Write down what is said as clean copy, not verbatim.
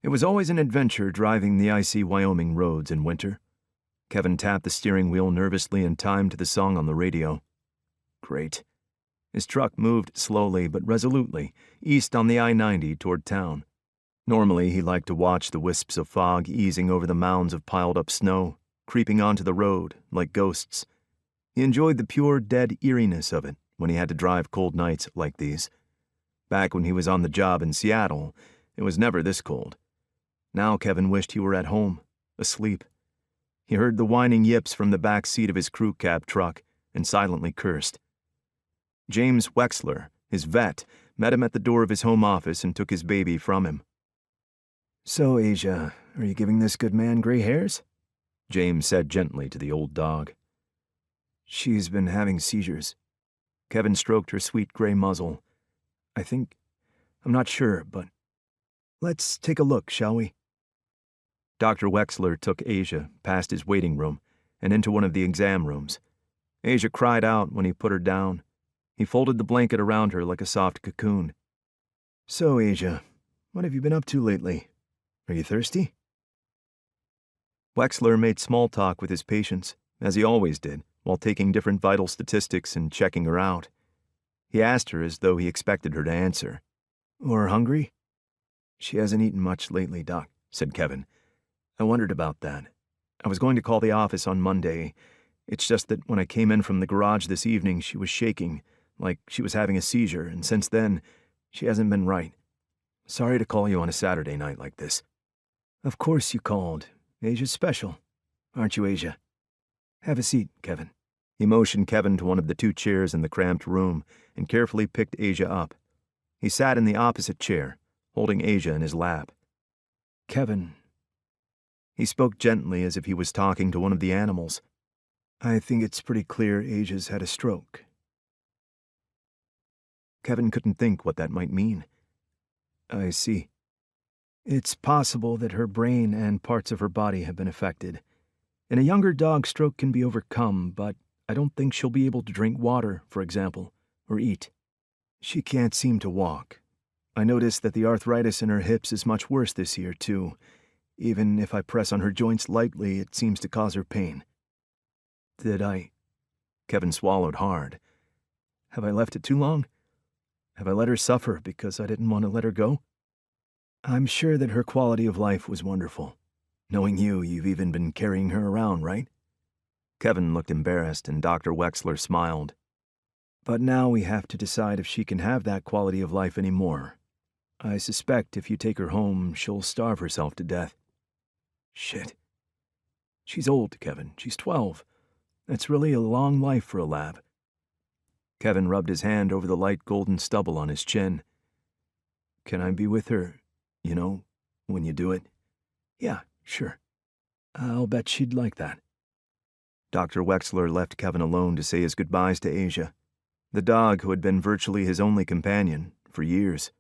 It was always an adventure driving the icy Wyoming roads in winter. Kevin tapped the steering wheel nervously in time to the song on the radio. Great. His truck moved slowly but resolutely east on the I-90 toward town. Normally, he liked to watch the wisps of fog easing over the mounds of piled-up snow, creeping onto the road like ghosts. He enjoyed the pure, dead eeriness of it when he had to drive cold nights like these. Back when he was on the job in Seattle, it was never this cold. Now Kevin wished he were at home, asleep. He heard the whining yips from the back seat of his crew cab truck and silently cursed. James Wexler, his vet, met him at the door of his home office and took his baby from him. "So, Asia, are you giving this good man gray hairs?" James said gently to the old dog. "She's been having seizures." Kevin stroked her sweet gray muzzle. I'm not sure, but let's take a look, shall we?" Dr. Wexler took Asia past his waiting room and into one of the exam rooms. Asia cried out when he put her down. He folded the blanket around her like a soft cocoon. "So, Asia, what have you been up to lately? Are you thirsty?" Wexler made small talk with his patients, as he always did, while taking different vital statistics and checking her out. He asked her as though he expected her to answer. "Or hungry?" "She hasn't eaten much lately, Doc," said Kevin. "I wondered about that. I was going to call the office on Monday. It's just that when I came in from the garage this evening, she was shaking, like she was having a seizure, and since then, she hasn't been right. Sorry to call you on a Saturday night like this." "Of course you called. Asia's special. Aren't you, Asia? Have a seat, Kevin." He motioned Kevin to one of the 2 chairs in the cramped room and carefully picked Asia up. He sat in the opposite chair, holding Asia in his lap. "Kevin," he spoke gently as if he was talking to one of the animals, "I think it's pretty clear Asia's had a stroke." Kevin couldn't think what that might mean. "I see. It's possible that her brain and parts of her body have been affected. In a younger dog, stroke can be overcome, but I don't think she'll be able to drink water, for example, or eat. She can't seem to walk. I noticed that the arthritis in her hips is much worse this year, too. Even if I press on her joints lightly, it seems to cause her pain." Kevin swallowed hard. Have I left it too long? Have I let her suffer because I didn't want to let her go? I'm sure that her quality of life was wonderful. Knowing you've even been carrying her around, right?" Kevin looked embarrassed, and Dr. Wexler smiled. "But now we have to decide if she can have that quality of life anymore. I suspect if you take her home, she'll starve herself to death." "Shit." "She's old, Kevin. She's 12. That's really a long life for a lab." Kevin rubbed his hand over the light golden stubble on his chin. "Can I be with her, when you do it?" "Yeah, sure. I'll bet she'd like that." Dr. Wexler left Kevin alone to say his goodbyes to Asia, the dog who had been virtually his only companion for years.